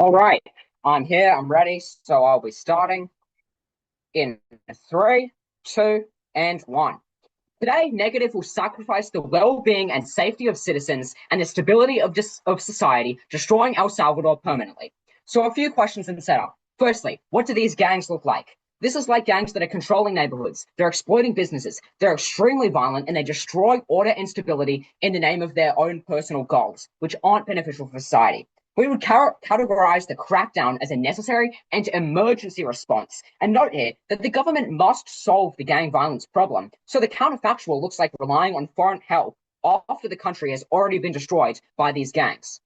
All right, I'm here, I'm ready, so I'll be starting in three, two, and one. Today, Negative will sacrifice the well-being and safety of citizens and the stability of society, destroying El Salvador permanently. So a few questions in the setup. Firstly, what do these gangs look like? This is like gangs that are controlling neighborhoods. They're exploiting businesses. They're extremely violent and they destroy order and stability in the name of their own personal goals, which aren't beneficial for society. We would categorize the crackdown as a necessary and emergency response. And note here that the government must solve the gang violence problem. So the counterfactual looks like relying on foreign help after the country has already been destroyed by these gangs.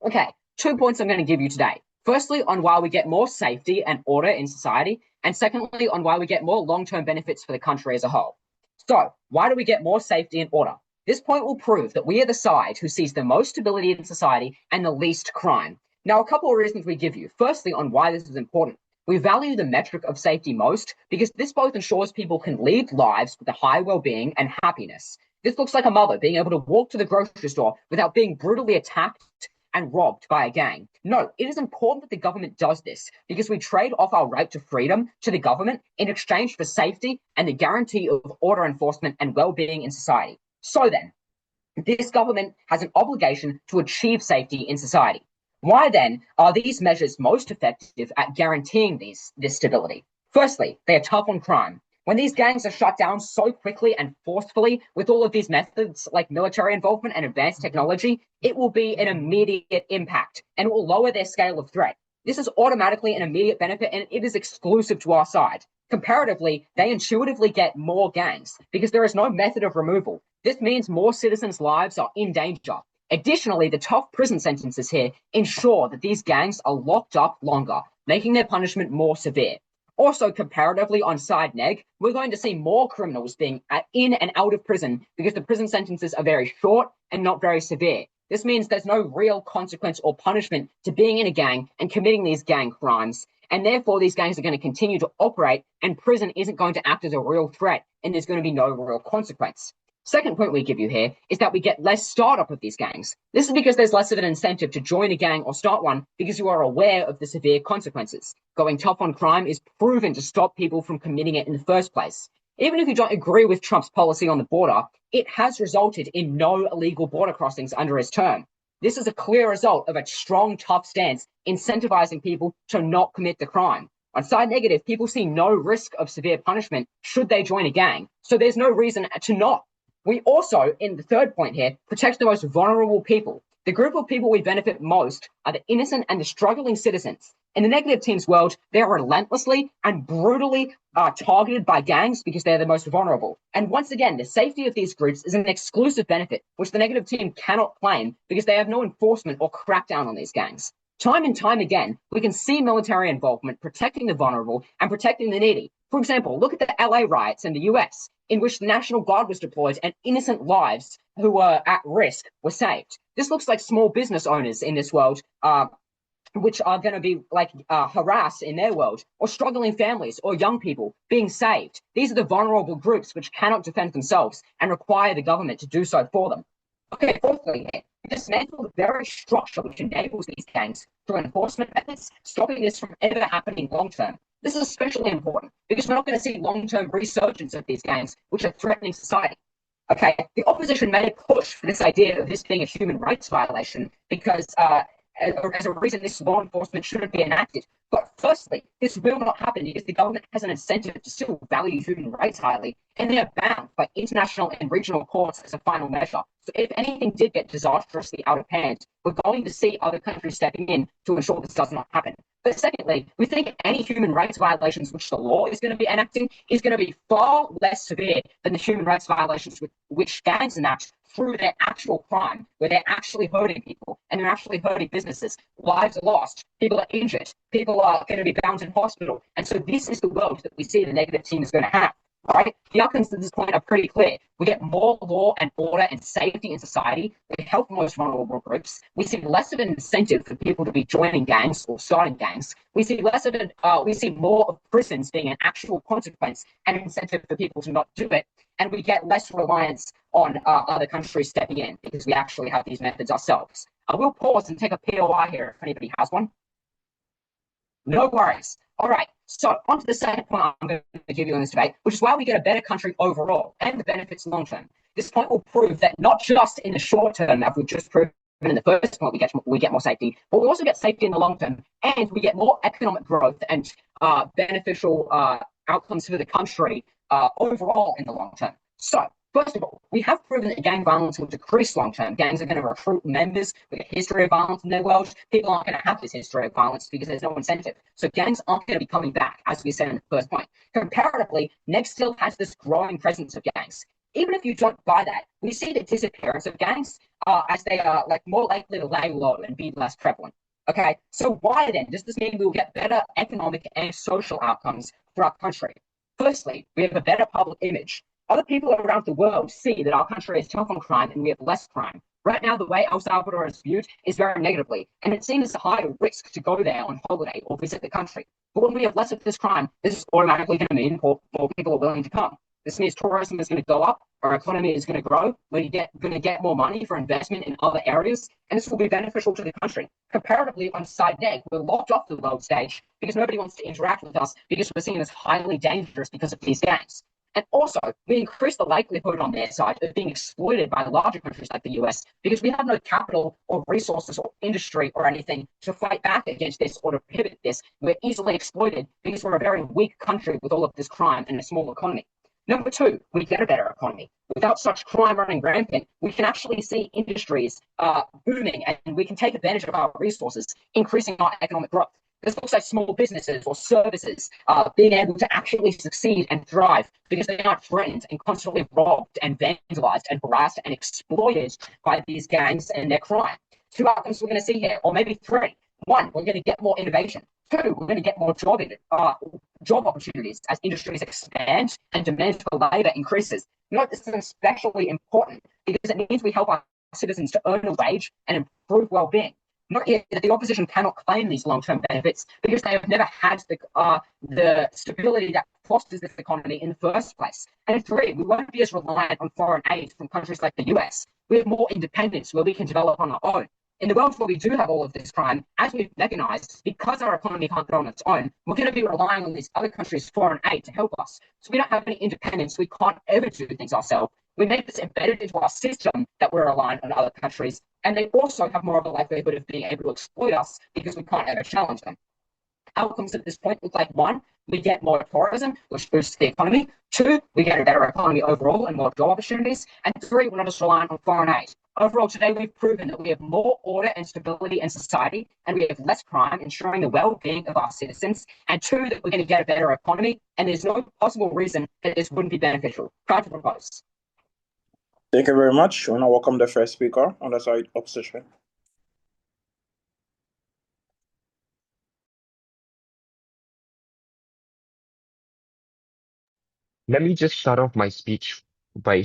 Okay, 2 points I'm going to give you today. Firstly, on why we get more safety and order in society, and secondly, on why we get more long-term benefits for the country as a whole. So, why do we get more safety and order? This point will prove that we are the side who sees the most stability in society and the least crime. Now, a couple of reasons we give you. Firstly, on why this is important. We value the metric of safety most because this both ensures people can lead lives with a high well-being and happiness. This looks like a mother being able to walk to the grocery store without being brutally attacked and robbed by a gang. No, it is important that the government does this because we trade off our right to freedom to the government in exchange for safety and the guarantee of order enforcement and well-being in society. So then, this government has an obligation to achieve safety in society. Why then are these measures most effective at guaranteeing this stability? Firstly, they are tough on crime. When these gangs are shut down so quickly and forcefully with all of these methods like military involvement and advanced technology, it will be an immediate impact and it will lower their scale of threat. This is automatically an immediate benefit and it is exclusive to our side. Comparatively, they intuitively get more gangs because there is no method of removal. This means more citizens' lives are in danger. Additionally, the tough prison sentences here ensure that these gangs are locked up longer, making their punishment more severe. Also, comparatively on side neg, we're going to see more criminals being in and out of prison because the prison sentences are very short and not very severe. This means there's no real consequence or punishment to being in a gang and committing these gang crimes. And therefore, these gangs are going to continue to operate and prison isn't going to act as a real threat and there's going to be no real consequence. Second point we give you here is that we get less startup of these gangs. This is because there's less of an incentive to join a gang or start one because you are aware of the severe consequences. Going tough on crime is proven to stop people from committing it in the first place. Even if you don't agree with Trump's policy on the border, it has resulted in no illegal border crossings under his term. This is a clear result of a strong, tough stance incentivizing people to not commit the crime. On side negative, people see no risk of severe punishment should they join a gang, so there's no reason to not. We also, in the third point here, protect the most vulnerable people. The group of people we benefit most are the innocent and the struggling citizens. In the negative team's world, they are relentlessly and brutally targeted by gangs because they're the most vulnerable. And once again, the safety of these groups is an exclusive benefit, which the negative team cannot claim because they have no enforcement or crackdown on these gangs. Time and time again, we can see military involvement protecting the vulnerable and protecting the needy. For example, look at the LA riots in the US, in which the National Guard was deployed and innocent lives who were at risk were saved. This looks like small business owners in this world, which are going to be harassed in their world, or struggling families or young people being saved. These are the vulnerable groups which cannot defend themselves and require the government to do so for them. Okay, fourthly, dismantle the very structure which enables these gangs through enforcement methods, stopping this from ever happening long term. This is especially important because we're not going to see long-term resurgence of these gangs, which are threatening society. Okay, the opposition made a push for this idea of this being a human rights violation because as a reason this law enforcement shouldn't be enacted. But firstly, this will not happen because the government has an incentive to still value human rights highly, and they are bound by international and regional courts as a final measure. So if anything did get disastrously out of hand, we're going to see other countries stepping in to ensure this does not happen. But secondly, we think any human rights violations which the law is going to be enacting is going to be far less severe than the human rights violations which gangs enact through their actual crime, where they're actually hurting people and they're actually hurting businesses. Lives are lost, people are injured, people are going to be bound in hospital. And so this is the world that we see the negative team is going to have. Right? The outcomes at this point are pretty clear. We get more law and order and safety in society. We help the most vulnerable groups. We see less of an incentive for people to be joining gangs or starting gangs. We see less of we see more of prisons being an actual consequence and incentive for people to not do it. And we get less reliance on other countries stepping in because we actually have these methods ourselves. I will pause and take a POI here if anybody has one. No worries. All right. So on to the second point I'm going to give you in this debate, which is why we get a better country overall and the benefits long term. This point will prove that not just in the short term, as we've just proven in the first point, we get more safety, but we also get safety in the long term, and we get more economic growth and beneficial outcomes for the country overall in the long term. So first of all, we have proven that gang violence will decrease long term. Gangs are going to recruit members with a history of violence in their world. People aren't going to have this history of violence because there's no incentive. So gangs aren't going to be coming back, as we said in the first point. Comparatively, Neg still has this growing presence of gangs. Even if you don't buy that, we see the disappearance of gangs as they are like more likely to lay low and be less prevalent. Okay, so why then does this mean we will get better economic and social outcomes for our country? Firstly, we have a better public image. Other people around the world see that our country is tough on crime and we have less crime. Right now, the way El Salvador is viewed is very negatively, and it's seen as a higher risk to go there on holiday or visit the country. But when we have less of this crime, this is automatically going to mean more people are willing to come. This means tourism is going to go up, our economy is going to grow, we're going to get more money for investment in other areas, and this will be beneficial to the country. Comparatively, on side neg, we're locked off the world stage because nobody wants to interact with us because we're seen as highly dangerous because of these gangs. And also, we increase the likelihood on their side of being exploited by larger countries like the US because we have no capital or resources or industry or anything to fight back against this or to prohibit this. We're easily exploited because we're a very weak country with all of this crime and a small economy. Number two, we get a better economy. Without such crime running rampant, we can actually see industries booming and we can take advantage of our resources, increasing our economic growth. This looks like small businesses or services being able to actually succeed and thrive because they aren't threatened and constantly robbed and vandalized and harassed and exploited by these gangs and their crime. Two outcomes we're going to see here, or maybe three. One, we're going to get more innovation. Two, we're going to get more job opportunities as industries expand and demand for labor increases. Note this is especially important because it means we help our citizens to earn a wage and improve well-being. Not yet that the opposition cannot claim these long-term benefits because they have never had the stability that fosters this economy in the first place. And three, we won't be as reliant on foreign aid from countries like the US. We have more independence where we can develop on our own. In the world where we do have all of this crime, as we've mechanized, because our economy can't go on its own, we're going to be relying on these other countries' foreign aid to help us. So we don't have any independence. We can't ever do things ourselves. We make this embedded into our system that we're reliant on other countries, and they also have more of a likelihood of being able to exploit us because we can't ever challenge them. Outcomes at this point look like one, we get more tourism, which boosts the economy. Two, we get a better economy overall and more job opportunities. And three, we're not just reliant on foreign aid. Overall, today we've proven that we have more order and stability in society, and we have less crime, ensuring the well-being of our citizens. And two, that we're going to get a better economy, and there's no possible reason that this wouldn't be beneficial. Try to propose. Thank you very much. We now welcome the first speaker on the side opposition. Let me just start off my speech by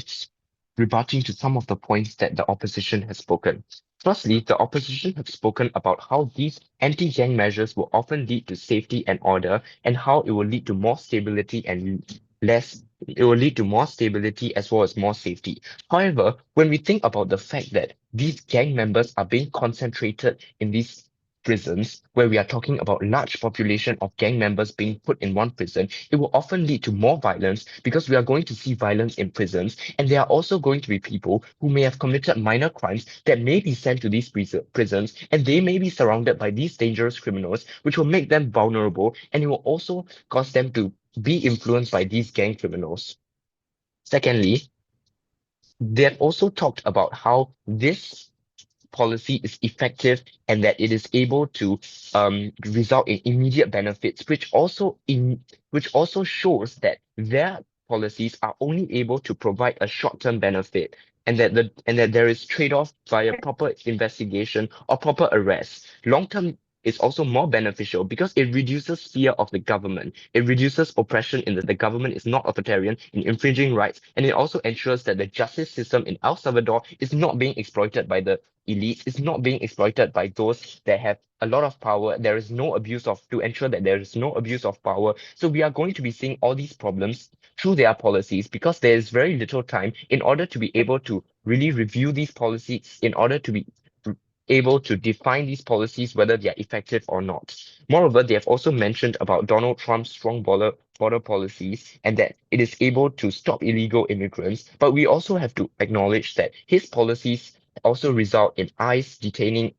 rebutting to some of the points that the opposition has spoken. Firstly, the opposition have spoken about how these anti-gang measures will often lead to safety and order, and how it will lead to more stability as well as more safety. However, when we think about the fact that these gang members are being concentrated in these prisons, where we are talking about large population of gang members being put in one prison, it will often lead to more violence because we are going to see violence in prisons, and there are also going to be people who may have committed minor crimes that may be sent to these prisons, and they may be surrounded by these dangerous criminals, which will make them vulnerable, and it will also cause them to be influenced by these gang criminals. Secondly, they have also talked about how this policy is effective and that it is able to result in immediate benefits, which also shows that their policies are only able to provide a short-term benefit, and that there is trade-off via proper investigation or proper arrest. Long-term is also more beneficial because it reduces fear of the government. It reduces oppression in that the government is not authoritarian in infringing rights, and it also ensures that the justice system in El Salvador is not being exploited by the elites, is not being exploited by those that have a lot of power. There is no abuse to ensure that there is no abuse of power. So we are going to be seeing all these problems through their policies because there is very little time in order to be able to really review these policies, in order to be able to define these policies, whether they are effective or not. Moreover, they have also mentioned about Donald Trump's strong border policies and that it is able to stop illegal immigrants. But we also have to acknowledge that his policies also result in ICE detaining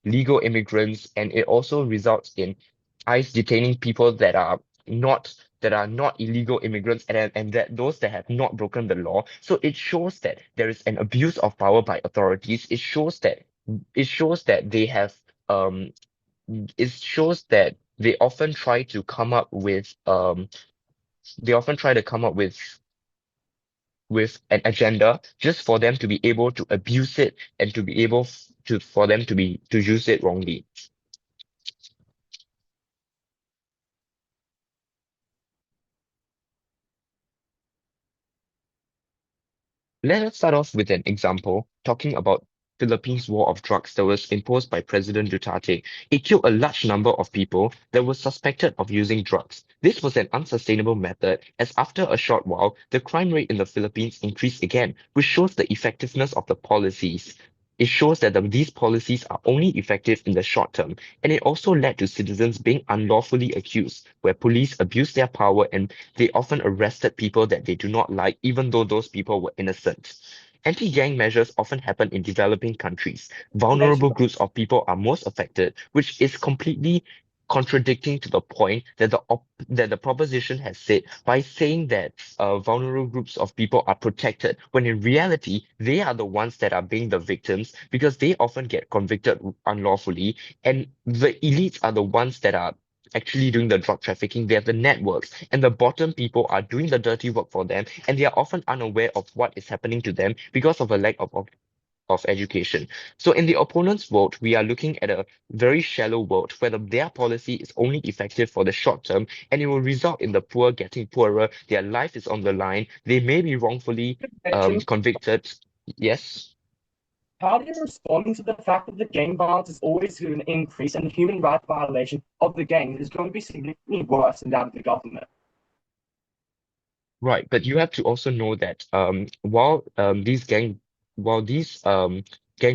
legal immigrants, and it also results in ICE detaining people that are not illegal immigrants, and that those that have not broken the law. So it shows that there is an abuse of power by authorities. It shows that they have um it shows that they often try to come up with an agenda just for them to be able to abuse it and to be able to for them to use it wrongly. Let us start off with an example talking about Philippines' war of drugs that was imposed by President Duterte. It killed a large number of people that were suspected of using drugs. This was an unsustainable method, as after a short while, the crime rate in the Philippines increased again, which shows the effectiveness of the policies. It shows that these policies are only effective in the short term, and it also led to citizens being unlawfully accused, where police abused their power and they often arrested people that they do not like, even though those people were innocent. Anti-gang measures often happen in developing countries. Vulnerable groups of people are most affected, which is completely contradicting to the point that the proposition has said by saying that vulnerable groups of people are protected, when in reality, they are the ones that are being the victims because they often get convicted unlawfully, and the elites are the ones that are actually doing the drug trafficking. They have the networks, and the bottom people are doing the dirty work for them, and they are often unaware of what is happening to them because of a lack of education. So in the opponent's vote, we are looking at a very shallow vote where their policy is only effective for the short term, and it will result in the poor getting poorer. Their life is on the line. They may be wrongfully Mention, convicted. Yes. how do you respond to the fact that the gang violence is always going to increase and the human rights violation of the gangs is going to be significantly worse than that of the government? Right, but you have to also know that while these gang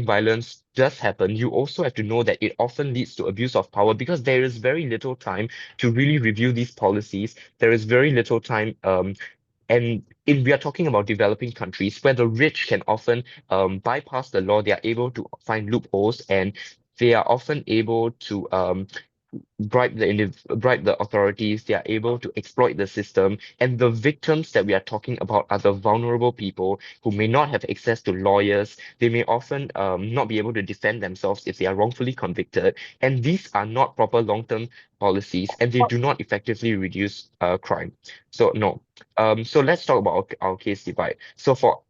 violence does happen, you also have to know that it often leads to abuse of power because there is very little time to really review these policies. There is very little time, and if we are talking about developing countries where the rich can often bypass the law, they are able to find loopholes, and they are often able to bribe the authorities. They are able to exploit the system, and the victims that we are talking about are the vulnerable people who may not have access to lawyers. They may often not be able to defend themselves if they are wrongfully convicted, and these are not proper long-term policies, and they do not effectively reduce crime. So no. So let's talk about our case divide. So for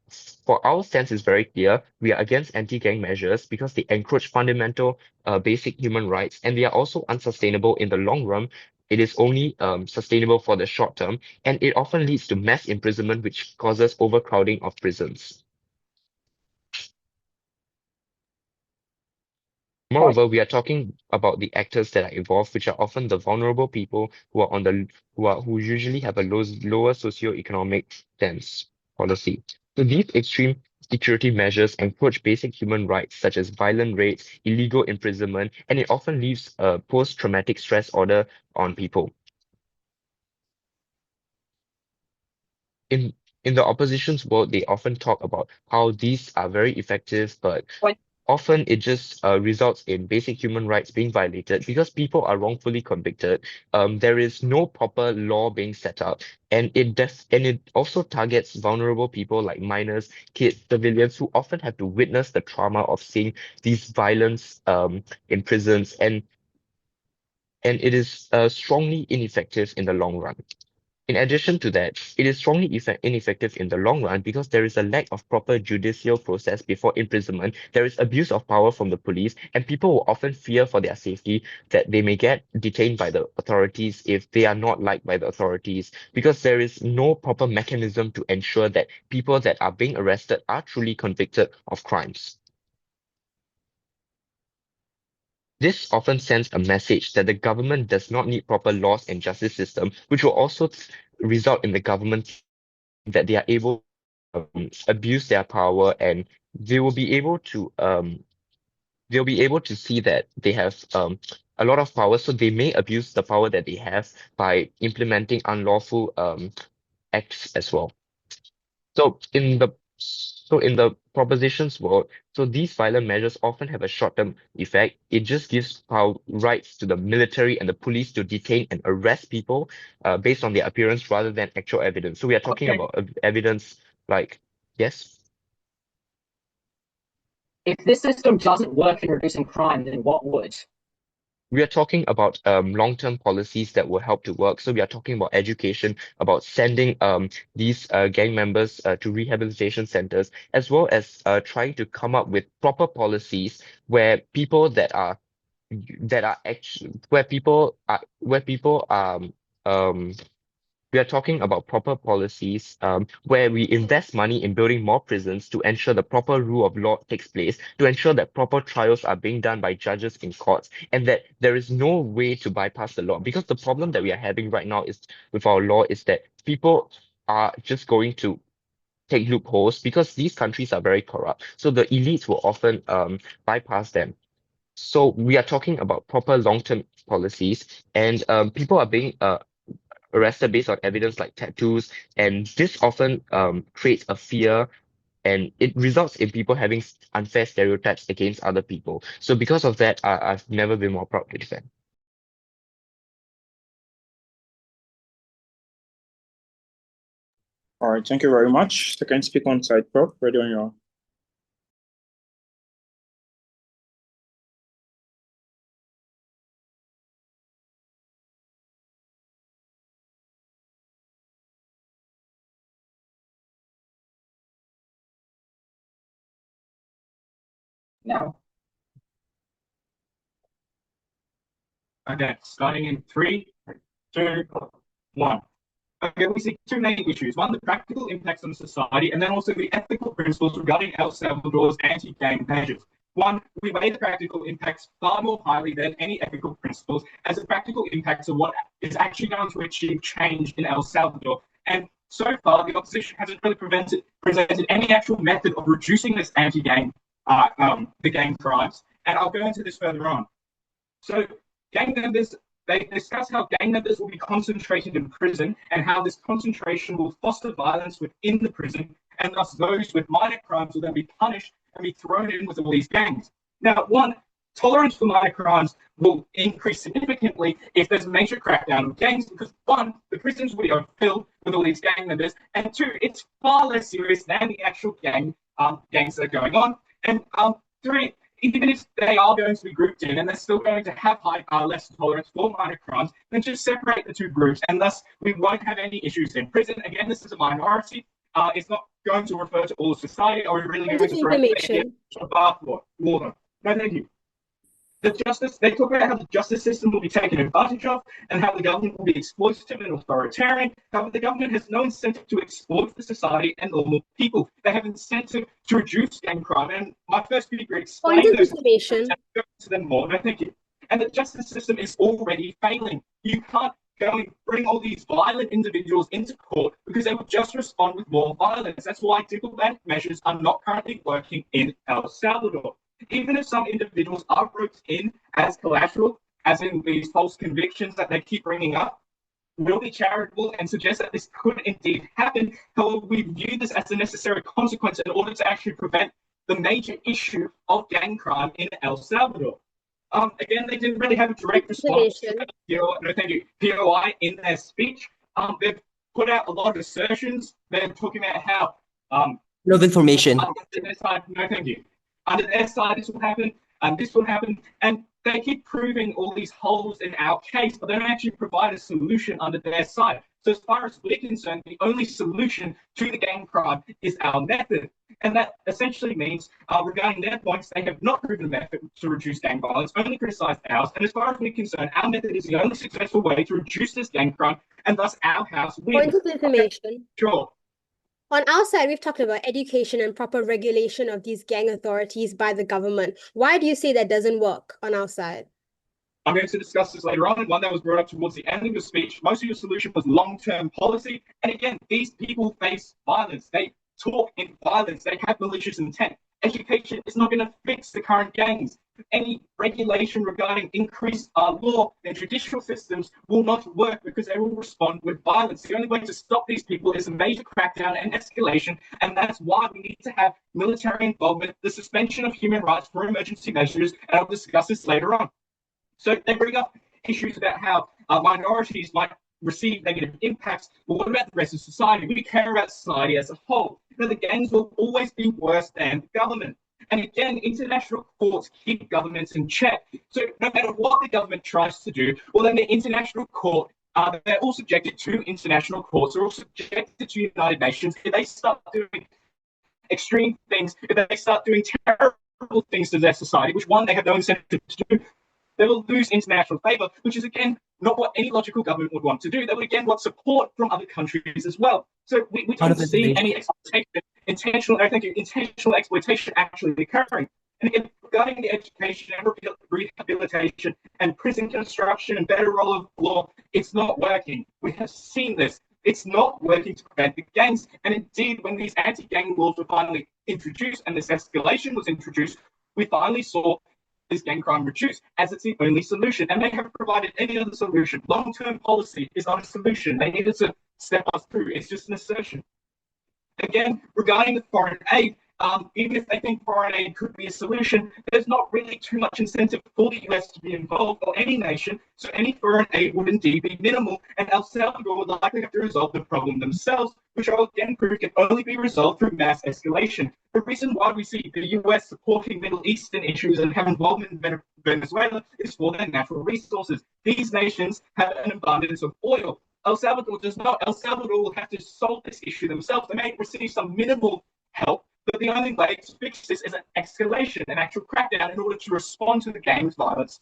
our stance is very clear. We are against anti-gang measures because they encroach fundamental basic human rights, and they are also unsustainable in the long run. It is only sustainable for the short term, and it often leads to mass imprisonment, which causes overcrowding of prisons. Point. Moreover, we are talking about the actors that are involved, which are often the vulnerable people who usually have a lower socioeconomic stance policy. So these extreme security measures encroach basic human rights such as violent raids, illegal imprisonment, and it often leaves a post-traumatic stress order on people. In in the opposition's world, they often talk about how these are very effective, but Point. often it just results in basic human rights being violated because people are wrongfully convicted. There is no proper law being set up, and it also targets vulnerable people like minors, kids, civilians who often have to witness the trauma of seeing these violence in prisons, and it is strongly ineffective in the long run. In addition to that, it is strongly ineffective in the long run because there is a lack of proper judicial process before imprisonment. There is abuse of power from the police, and people will often fear for their safety that they may get detained by the authorities if they are not liked by the authorities, because there is no proper mechanism to ensure that people that are being arrested are truly convicted of crimes. This often sends a message that the government does not need proper laws and justice system, which will also result in the government that they are able to abuse their power, and they will be able to they'll be able to see that they have a lot of power, so they may abuse the power that they have by implementing unlawful acts as well. So in the propositions world, so these violent measures often have a short-term effect. It just gives rights to the military and the police to detain and arrest people based on their appearance rather than actual evidence. So we are talking Okay. about evidence like, yes? If this system doesn't work in reducing crime, then what would? We are talking about long-term policies that will help to work. So we are talking about education, about sending these gang members to rehabilitation centers, as well as trying to come up with proper policies where people that are actually where people we are talking about proper policies where we invest money in building more prisons to ensure the proper rule of law takes place, to ensure that proper trials are being done by judges in courts, and that there is no way to bypass the law. Because the problem that we are having right now is with our law is that people are just going to take loopholes because these countries are very corrupt. So the elites will often bypass them. So we are talking about proper long-term policies, and people are being arrested based on evidence like tattoos, and this often creates a fear, and it results in people having unfair stereotypes against other people. So because of that, I've never been more proud to defend. All right, thank you very much. Second speaker on side, Prof. Ready on your. No. Okay, starting in 3, 2, 1. Okay, we see two main issues. One, the practical impacts on society, and then also the ethical principles regarding El Salvador's anti-gang measures. One, we weigh the practical impacts far more highly than any ethical principles, as the practical impacts are what is actually going to achieve change in El Salvador. And so far, the opposition hasn't really presented any actual method of reducing this anti-gang, the gang crimes. And I'll go into this further on. So gang members, they discuss how gang members will be concentrated in prison and how this concentration will foster violence within the prison, and thus those with minor crimes will then be punished and be thrown in with all these gangs. Now, one, tolerance for minor crimes will increase significantly if there's a major crackdown on gangs, because one, the prisons will be filled with all these gang members, and two, it's far less serious than the actual gangs that are going on, and three, even if they are going to be grouped in and they're still going to have less tolerance for minor crimes, then just separate the two groups, and thus we won't have any issues in prison. Again, this is a minority. It's not going to refer to all of society, or really going to throw a bathwater. No, thank you. They talk about how the justice system will be taken advantage of and how the government will be exploitative and authoritarian. However, the government has no incentive to exploit the society and normal people. They have incentive to reduce gang crime. And my first speaker explained those to them more. No, thank you. And the justice system is already failing. You can't go and bring all these violent individuals into court because they will just respond with more violence. That's why diplomatic measures are not currently working in El Salvador. Even if some individuals are roped in as collateral, as in these false convictions that they keep bringing up, we'll be charitable and suggest that this could indeed happen. However, we view this as a necessary consequence in order to actually prevent the major issue of gang crime in El Salvador. Again, they didn't really have a direct response to POI in their speech. They've put out a lot of assertions. They're talking about how of information. No, thank you. Under their side, this will happen, and this will happen, and they keep proving all these holes in our case, but they don't actually provide a solution under their side. So as far as we're concerned, the only solution to the gang crime is our method. And that essentially means, regarding their points, they have not proven a method to reduce gang violence, only criticised ours. And as far as we're concerned, our method is the only successful way to reduce this gang crime, and thus our house wins. Point of information. Sure. On our side, we've talked about education and proper regulation of these gang authorities by the government. Why do you say that doesn't work on our side? I'm going to discuss this later on. One that was brought up towards the end of the speech. Most of your solution was long-term policy. And again, these people face violence. They talk in violence. They have malicious intent. Education is not going to fix the current gangs. any regulation regarding increased law and judicial systems will not work because they will respond with violence. The only way to stop these people is a major crackdown and escalation, and that's why we need to have military involvement, the suspension of human rights for emergency measures, and I'll discuss this later on. So they bring up issues about how minorities might receive negative impacts. Well, what about the rest of society? We care about society as a whole. The gangs will always be worse than the government. And again, international courts keep governments in check. So no matter what the government tries to do, well, then the international court, they're all subjected to international courts, they're all subjected to United Nations. If they start doing extreme things, if they start doing terrible things to their society, which one, they have no incentive to do, they will lose international favour, which is, again, not what any logical government would want to do. They would, again, want support from other countries as well. So we don't see any intentional exploitation actually occurring. And again, regarding the education and rehabilitation and prison construction and better role of law, it's not working. We have seen this. It's not working to prevent the gangs. And indeed, when these anti-gang laws were finally introduced and this escalation was introduced, we finally saw this gang crime reduced, as it's the only solution. And they haven't provided any other solution. Long-term policy is not a solution. They needed to step us through. It's just an assertion. Again, regarding the foreign aid, even if they think foreign aid could be a solution, there's not really too much incentive for the US to be involved, or any nation, so any foreign aid would indeed be minimal, and El Salvador would likely have to resolve the problem themselves, which I will again prove can only be resolved through mass escalation. The reason why we see the US supporting Middle Eastern issues and have involvement in Venezuela is for their natural resources. These nations have an abundance of oil. El Salvador does not. El Salvador will have to solve this issue themselves. They may receive some minimal help, but the only way to fix this is an escalation, an actual crackdown, in order to respond to the gang violence.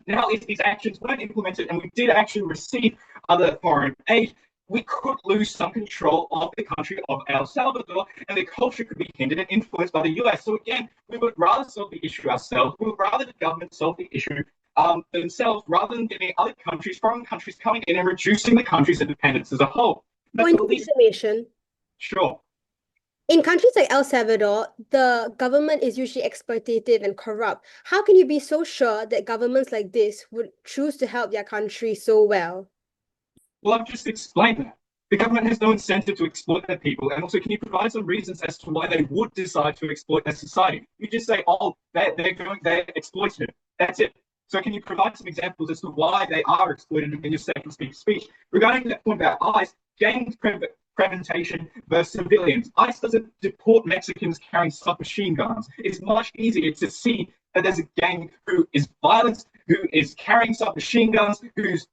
Now, if these actions weren't implemented and we did actually receive other foreign aid, we could lose some control of the country of El Salvador, and the culture could be hindered and influenced by the US. So again, we would rather solve the issue ourselves. We would rather the government solve the issue themselves, rather than getting other countries, foreign countries, coming in and reducing the country's independence as a whole. Point of exclamation. Sure. In countries like El Salvador, the government is usually exploitative and corrupt. How can you be so sure that governments like this would choose to help their country so well? Well, I've just explained that. The government has no incentive to exploit their people, and also, can you provide some reasons as to why they would decide to exploit their society? You just say, oh, they're exploitative. That's it. So can you provide some examples as to why they are exploited in your sacred speech? Regarding that point about ICE, gangs prevention versus civilians. ICE doesn't deport Mexicans carrying submachine guns. It's much easier to see that there's a gang who is violent, who is carrying submachine guns, who's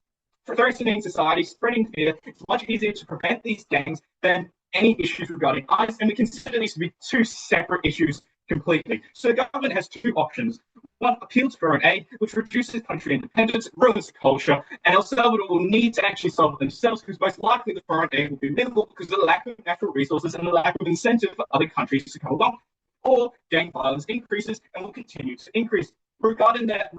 threatening society, spreading fear. It's much easier to prevent these gangs than any issues regarding ICE, and we consider these to be two separate issues completely. So the government has two options. One, appeal to foreign aid, which reduces country independence, ruins culture, and El Salvador will need to actually solve it themselves, because most likely the foreign aid will be minimal because of the lack of natural resources and the lack of incentive for other countries to come along. Or gang violence increases and will continue to increase. Regarding their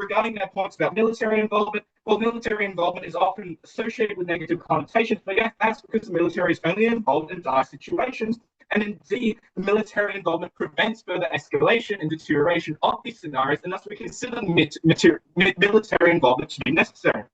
points about military involvement, well, military involvement is often associated with negative connotations, but yeah, that's because the military is only involved in dire situations. And indeed, the military involvement prevents further escalation and deterioration of these scenarios, and thus we consider military involvement to be necessary.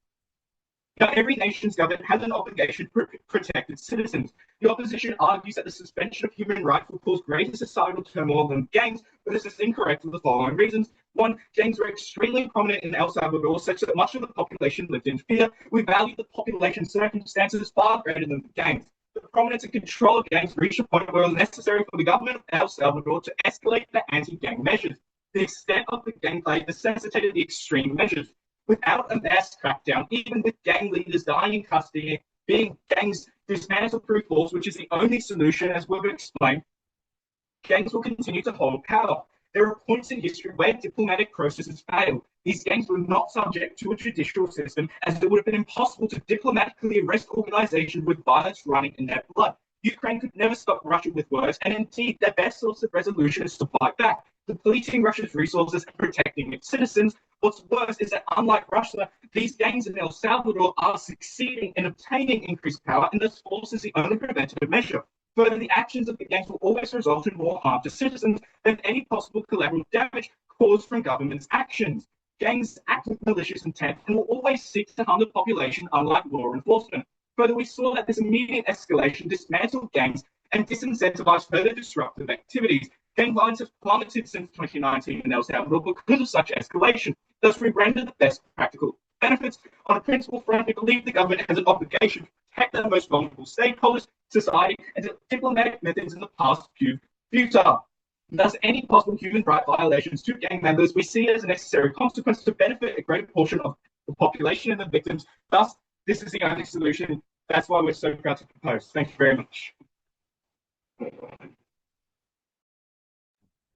Now, every nation's government has an obligation to protect its citizens. The opposition argues that the suspension of human rights will cause greater societal turmoil than gangs, but this is incorrect for the following reasons. One, gangs were extremely prominent in El Salvador, such that much of the population lived in fear. We value the population circumstances far greater than the gangs. The prominence and control of gangs reached a point where it was necessary for the government of El Salvador to escalate the anti-gang measures. The extent of the gameplay necessitated the extreme measures. Without a mass crackdown, even with gang leaders dying in custody, being gangs dismantled through force, which is the only solution, as we've explained, gangs will continue to hold power. There are points in history where diplomatic processes failed. These gangs were not subject to a judicial system, as it would have been impossible to diplomatically arrest organizations with violence running in their blood. Ukraine could never stop Russia with words, and indeed, their best source of resolution is to fight back, depleting Russia's resources and protecting its citizens. What's worse is that, unlike Russia, these gangs in El Salvador are succeeding in obtaining increased power, and this force is the only preventative measure. Further, the actions of the gangs will always result in more harm to citizens than any possible collateral damage caused from government's actions. Gangs act with malicious intent and will always seek to harm the population, unlike law enforcement. Further, we saw that this immediate escalation dismantled gangs and disincentivized further disruptive activities. Gang violence has plummeted since 2019 in El Salvador because of such escalation. Thus, we render the best practical benefits. On a principle front, we believe the government has an obligation to protect the most vulnerable stakeholders, society, and diplomatic methods in the past futile. Thus, any possible human rights violations to gang members we see as a necessary consequence to benefit a greater portion of the population and the victims. Thus, this is the only solution. That's why we're so proud to propose. Thank you very much.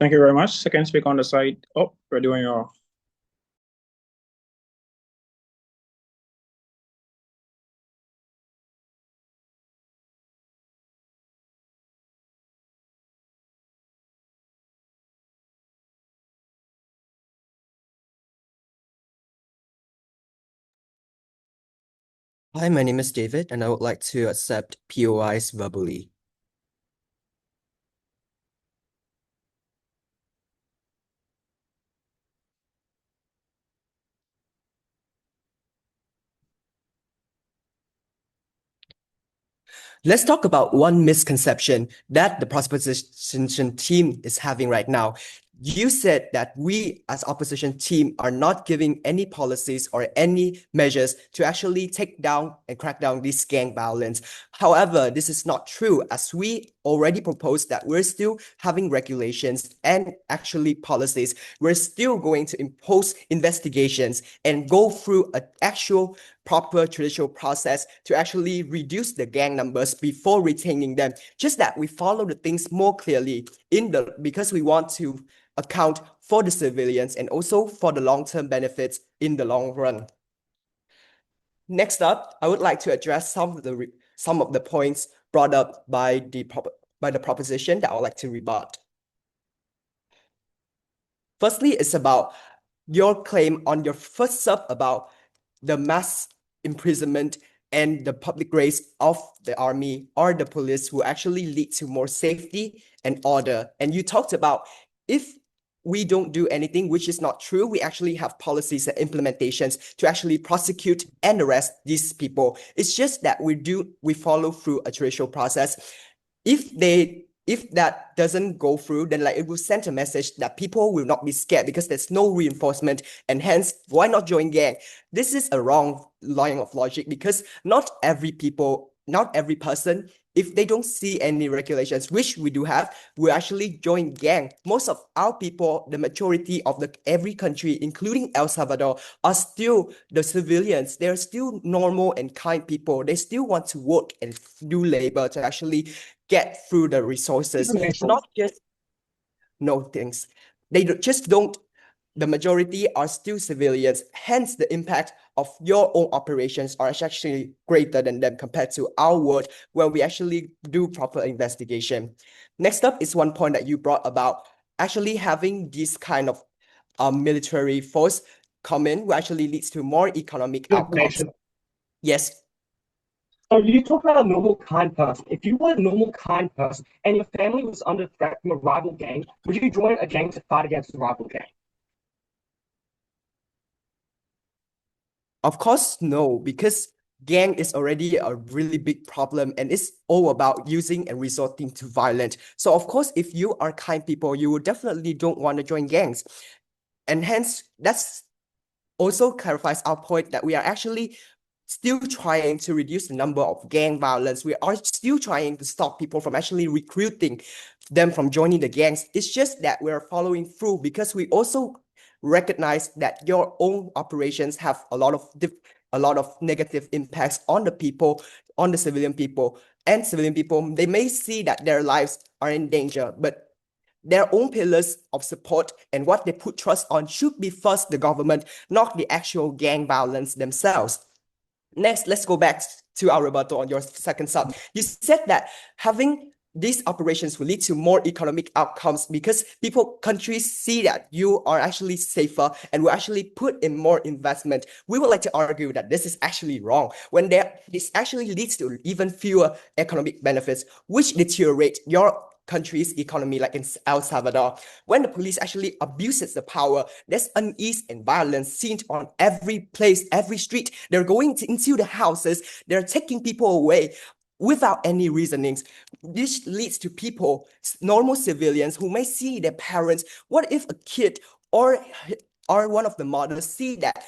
Thank you very much. Second speaker on the side. Oh, we're doing your. Hi, my name is David, and I would like to accept POIs verbally. Let's talk about one misconception that the proposition team is having right now. You said that we as opposition team are not giving any policies or any measures to actually take down and crack down this gang violence. However, this is not true, as we already proposed that we're still having regulations and actually policies. We're still going to impose investigations and go through an actual proper traditional process to actually reduce the gang numbers before retaining them. Just that we follow the things more clearly because we want to account for the civilians and also for the long-term benefits in the long run. Next up, I would like to address some of the points brought up by the proposition that I would like to rebut. Firstly, it's about your claim on your first sub about the mass imprisonment and the public grace of the army or the police will actually lead to more safety and order. And you talked about if we don't do anything, which is not true, we actually have policies and implementations to actually prosecute and arrest these people. It's just that we follow through a traditional process. If that doesn't go through, then it will send a message that people will not be scared because there's no reinforcement, and hence why not join gang? This is a wrong line of logic because not every person, if they don't see any regulations, which we do have, will actually join gang. Most of our people, the majority of every country, including El Salvador, are still the civilians. They're still normal and kind people. They still want to work and do labor to actually get through the resources, not just no things. The majority are still civilians, hence the impact of your own operations are actually greater than them compared to our world where we actually do proper investigation. Next up is one point that you brought about actually having this kind of military force come in, which actually leads to more economic outcomes. Yes. So you talk about a normal, kind person. If you were a normal, kind person and your family was under threat from a rival gang, would you join a gang to fight against the rival gang? Of course, no, because gang is already a really big problem and it's all about using and resorting to violence. So of course, if you are kind people, you definitely don't want to join gangs. And hence, that's also clarifies our point that we are actually still trying to reduce the number of gang violence. We are still trying to stop people from actually recruiting them from joining the gangs. It's just that we're following through because we also recognize that your own operations have a lot of negative impacts on the people, on the civilian people. And civilian people, they may see that their lives are in danger, but their own pillars of support and what they put trust on should be first the government, not the actual gang violence themselves. Next, let's go back to our rebuttal on your second sub. You said that having these operations will lead to more economic outcomes because countries see that you are actually safer and will actually put in more investment. We would like to argue that this is actually wrong when this actually leads to even fewer economic benefits, which deteriorate your country's economy, like in El Salvador. When the police actually abuses the power, there's unease and violence seen on every place, every street. They're going into the houses, they're taking people away without any reasonings. This leads to people, normal civilians, who may see their parents. What if a kid or one of the mothers see that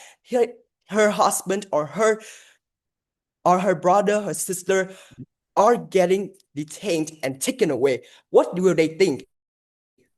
her husband or her brother, her sister are getting detained and taken away? What will they think?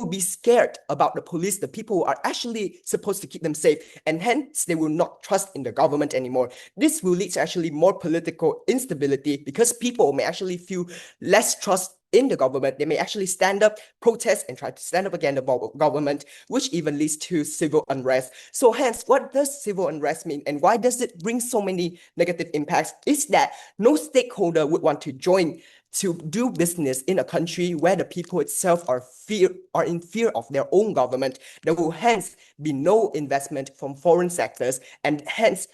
Will be scared about the police, the people who are actually supposed to keep them safe, and hence they will not trust in the government anymore. This will lead to actually more political instability because people may actually feel less trust in the government. They may actually stand up, protest, and try to stand up against the government, which even leads to civil unrest. So hence, what does civil unrest mean, and why does it bring so many negative impacts? Is that no stakeholder would want to join to do business in a country where the people itself are in fear of their own government. There will hence be no investment from foreign sectors, and hence,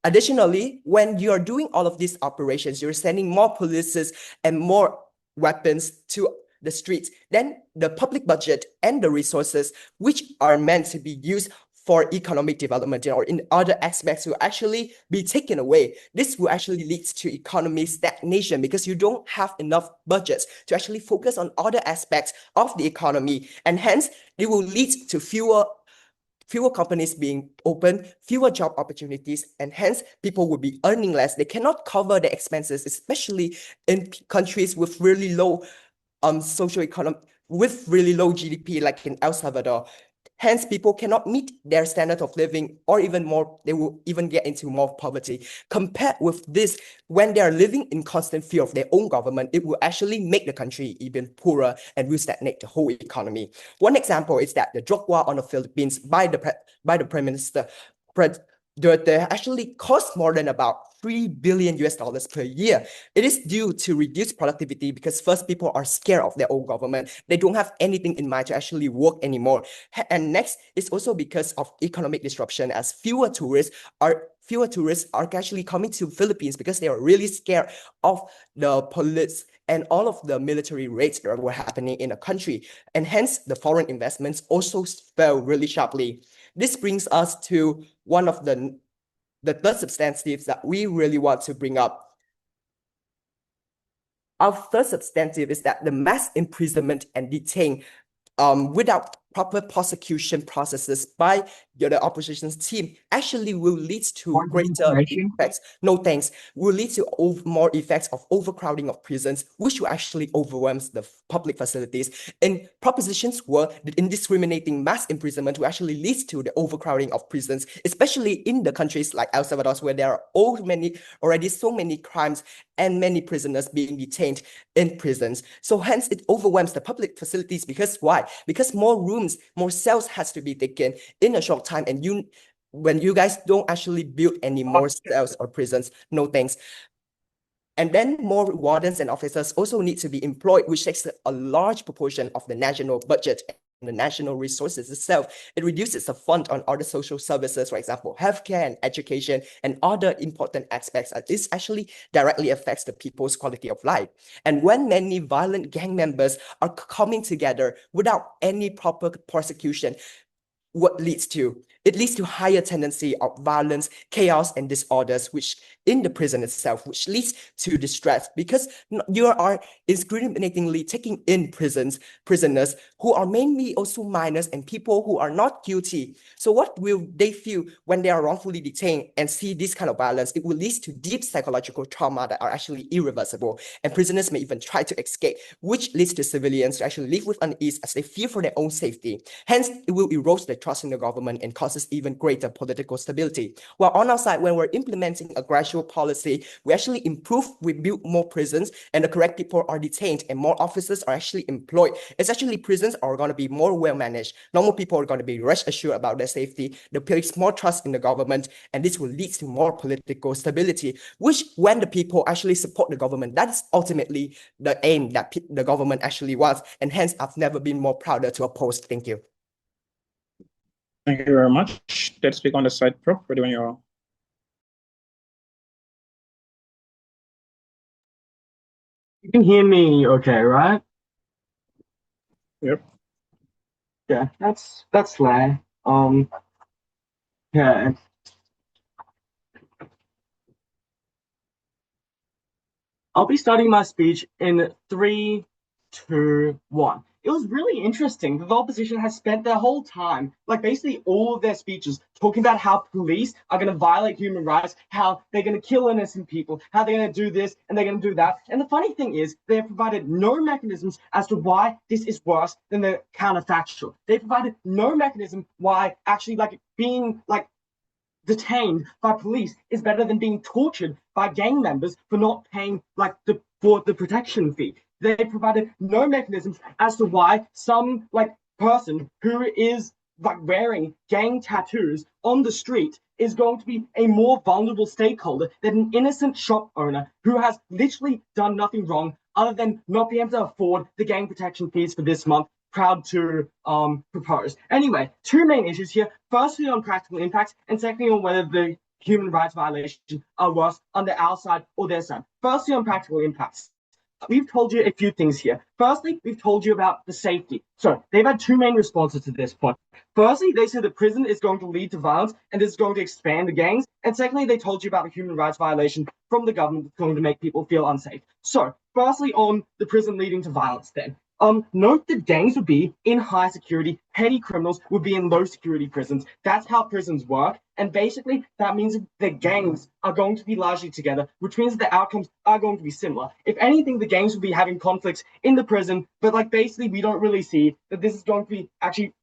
additionally, when you are doing all of these operations, you're sending more police and more weapons to the streets, then the public budget and the resources which are meant to be used for economic development or in other aspects will actually be taken away. This will actually lead to economic stagnation because you don't have enough budgets to actually focus on other aspects of the economy, and hence it will lead to fewer companies being open, fewer job opportunities, and hence people will be earning less. They cannot cover the expenses, especially in countries with really low with really low GDP, like in El Salvador. Hence, people cannot meet their standard of living, or even more, they will even get into more poverty. Compared with this, when they are living in constant fear of their own government, it will actually make the country even poorer and will stagnate the whole economy. One example is that the drug war on the Philippines by the Prime Minister Duterte actually cost more than about $3 billion per year. It is due to reduced productivity because first, people are scared of their own government. They don't have anything in mind to actually work anymore. And next is also because of economic disruption, as fewer tourists are actually coming to Philippines because they are really scared of the police and all of the military raids that were happening in the country. And hence, the foreign investments also fell really sharply. This brings us to one of the third substantive that we really want to bring up. Our third substantive is that the mass imprisonment and detain without proper prosecution processes by the opposition's team actually will lead to greater effects. No thanks. Will lead to more effects of overcrowding of prisons, which will actually overwhelm the public facilities. And propositions were that indiscriminating mass imprisonment will actually lead to the overcrowding of prisons, especially in the countries like El Salvador, where there are already so many crimes and many prisoners being detained in prisons. So hence it overwhelms the public facilities because why? Because more rooms, more cells has to be taken in a short time, and when you guys don't actually build any more cells or prisons, no thanks. And then more wardens and officers also need to be employed, which takes a large proportion of the national budget and the national resources itself. It reduces the fund on other social services, for example, healthcare and education and other important aspects. This actually directly affects the people's quality of life. And when many violent gang members are coming together without any proper prosecution, what leads to? It leads to higher tendency of violence, chaos, and disorders, which in the prison itself, which leads to distress because you are indiscriminatingly taking in prisoners who are mainly also minors and people who are not guilty. So what will they feel when they are wrongfully detained and see this kind of violence? It will lead to deep psychological trauma that are actually irreversible, and prisoners may even try to escape, which leads to civilians to actually live with unease as they fear for their own safety. Hence, it will erode the trust in the government and cause causes even greater political stability. While on our side, when we're implementing a gradual policy, we actually improve, we build more prisons, and the correct people are detained, and more officers are actually employed. It's actually prisons are going to be more well managed. Normal people are going to be rest assured about their safety. They place more trust in the government, and this will lead to more political stability, which when the people actually support the government, that's ultimately the aim that the government actually wants. And hence, I've never been more prouder to oppose. Thank you. Thank you very much. Let's speak on the side, Prof. Ready when you are. You can hear me okay, right? Yep. Yeah, that's fair. Yeah. I'll be starting my speech in 3, 2, 1. It was really interesting that the opposition has spent their whole time, like basically all of their speeches, talking about how police are going to violate human rights, how they're going to kill innocent people, how they're going to do this and they're going to do that. And the funny thing is, they have provided no mechanisms as to why this is worse than the counterfactual. They provided no mechanism why actually being detained by police is better than being tortured by gang members for not paying for the protection fee. They provided no mechanisms as to why some person who is wearing gang tattoos on the street is going to be a more vulnerable stakeholder than an innocent shop owner who has literally done nothing wrong other than not being able to afford the gang protection fees for this month. Proud to propose. Anyway, two main issues here. Firstly, on practical impacts, and secondly, on whether the human rights violations are worse on our side or their side. Firstly, on practical impacts. We've told you a few things here. Firstly, we've told you about the safety. So they've had two main responses to this point. Firstly, they said that prison is going to lead to violence and this is going to expand the gangs. And secondly, they told you about the human rights violation from the government that's going to make people feel unsafe. So firstly, on the prison leading to violence then. Note that gangs would be in high security, petty criminals would be in low security prisons. That's how prisons work. And basically, that means the gangs are going to be largely together, which means the outcomes are going to be similar. If anything, the gangs will be having conflicts in the prison, but basically, we don't really see that this is going to be actually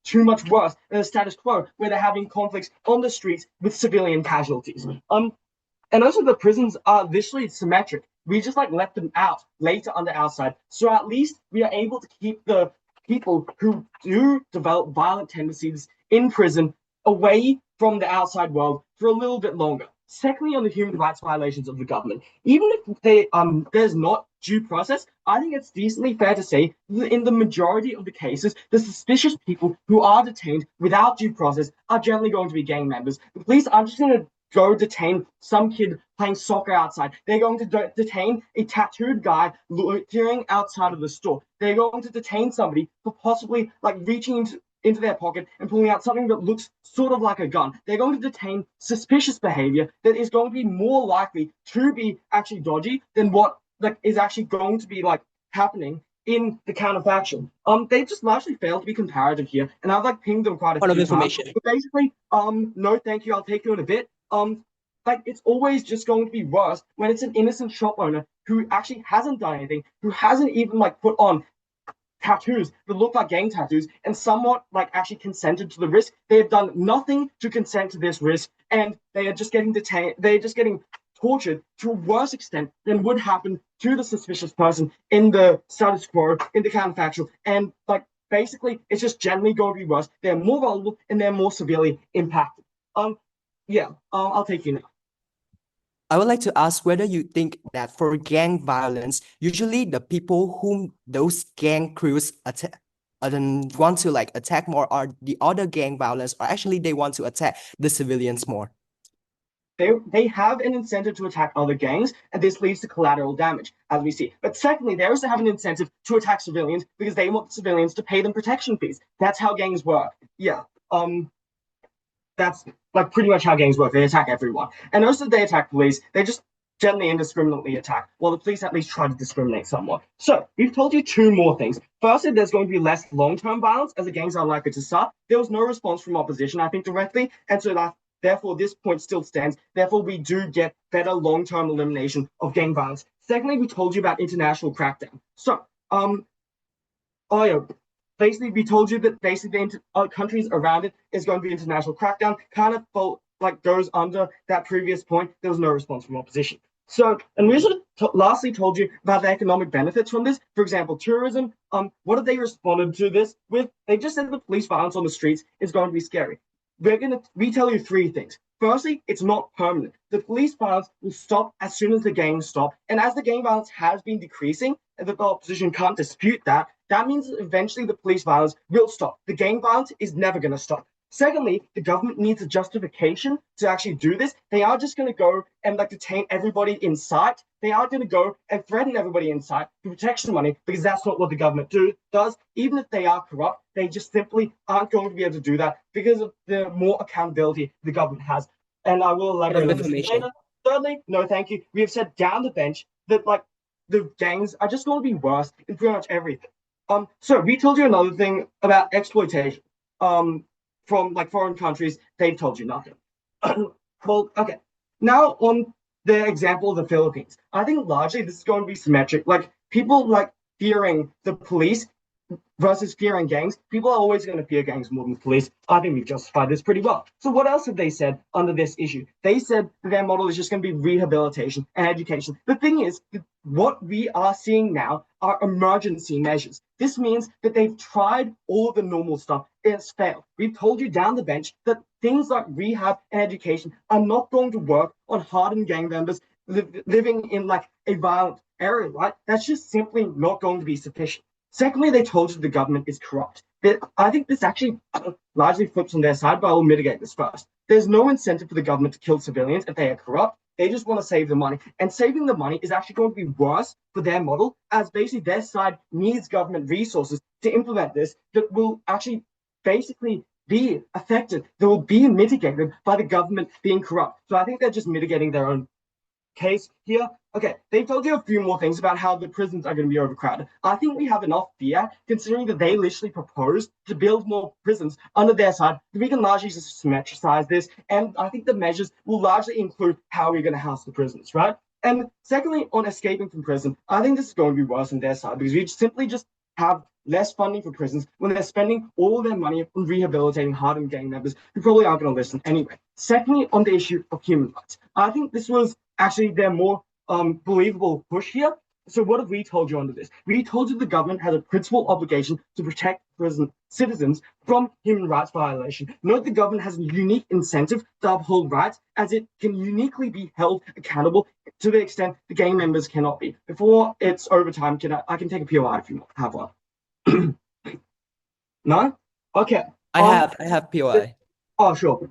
too much worse than the status quo, where they're having conflicts on the streets with civilian casualties. And also the prisons are literally symmetric. We just left them out later on the outside. So at least we are able to keep the people who do develop violent tendencies in prison away from the outside world for a little bit longer. Secondly, on the human rights violations of the government, even if there's not due process, I think it's decently fair to say that in the majority of the cases, the suspicious people who are detained without due process are generally going to be gang members. The police aren't just going to go detain some kid playing soccer outside. They're going to detain a tattooed guy loitering outside of the store. They're going to detain somebody for possibly reaching into their pocket and pulling out something that looks sort of like a gun. They're going to detain suspicious behavior that is going to be more likely to be actually dodgy than what is actually going to be happening in the counterfactual. They just largely failed to be comparative here, and I've pinged them quite a few times. But basically, no, thank you. I'll take you in a bit. It's always just going to be worse when it's an innocent shop owner who actually hasn't done anything, who hasn't even put on tattoos that look like gang tattoos and somewhat actually consented to the risk. They have done nothing to consent to this risk, and they are just getting detained. They're just getting tortured to a worse extent than would happen to the suspicious person in the status quo, in the counterfactual. And basically, it's just generally going to be worse. They're more vulnerable and they're more severely impacted. I'll take you now. I would like to ask whether you think that for gang violence, usually the people whom those gang crews want to attack more are the other gang violence, or actually they want to attack the civilians more? They have an incentive to attack other gangs, and this leads to collateral damage, as we see. But secondly, they also have an incentive to attack civilians because they want the civilians to pay them protection fees. That's how gangs work. Yeah. That's pretty much how gangs work. They attack everyone. And also they attack police. They just generally indiscriminately attack, while the police at least try to discriminate somewhat. So we've told you two more things. Firstly, there's going to be less long-term violence as the gangs are likely to start. There was no response from opposition, I think, directly. And so therefore, this point still stands. Therefore, we do get better long-term elimination of gang violence. Secondly, we told you about international crackdown. So, basically we told you that basically the countries around it is going to be international crackdown, kind of goes under that previous point. There was no response from opposition. So, and we sort of lastly told you about the economic benefits from this. For example, tourism. What have they responded to this with? They just said the police violence on the streets is going to be scary. We tell you three things. Firstly, it's not permanent. The police violence will stop as soon as the gangs stop. And as the gang violence has been decreasing, and the opposition can't dispute that, that means that eventually the police violence will stop. The gang violence is never going to stop. Secondly, the government needs a justification to actually do this. They are just going to go and detain everybody in sight. They are going to go and threaten everybody in sight for protection money, because that's not what the government does. Even if they are corrupt, they just simply aren't going to be able to do that because of the more accountability the government has. And I will elaborate on this later. Thirdly, no thank you. We have said down the bench that the gangs are just going to be worse in pretty much everything. So we told you another thing about exploitation. From foreign countries, they've told you nothing. Well, okay. Now on the example of the Philippines, I think largely this is going to be symmetric. People fearing the police versus fearing gangs. People are always going to fear gangs more than the police. I think we've justified this pretty well. So what else have they said under this issue? They said that their model is just going to be rehabilitation and education. The thing is, what we are seeing now are emergency measures. This means that they've tried all the normal stuff. It's failed. We've told you down the bench that things like rehab and education are not going to work on hardened gang members living in a violent area, right? That's just simply not going to be sufficient. Secondly, they told you the government is corrupt. I think this actually largely flips on their side, but I will mitigate this first. There's no incentive for the government to kill civilians if they are corrupt. They just want to save the money. And saving the money is actually going to be worse for their model, as basically their side needs government resources to implement this that will actually basically be affected, that will be mitigated by the government being corrupt. So I think they're just mitigating their own case here. Okay, they told you a few more things about how the prisons are going to be overcrowded. I think we have enough fear, considering that they literally proposed to build more prisons under their side, that we can largely just symmetricize this. And I think the measures will largely include how we're going to house the prisoners, right? And secondly, on escaping from prison, I think this is going to be worse on their side, because we simply just have less funding for prisons when they're spending all their money on rehabilitating hardened gang members who probably aren't going to listen anyway. Secondly, on the issue of human rights, I think this was actually their more believable push here. So what have we told you under this? We told you the government has a principal obligation to protect prison citizens from human rights violation. Note the government has a unique incentive to uphold rights, as it can uniquely be held accountable to the extent the gang members cannot be. Before it's overtime, I can take a POI if you have one. No? Okay. I have POI. Oh, sure.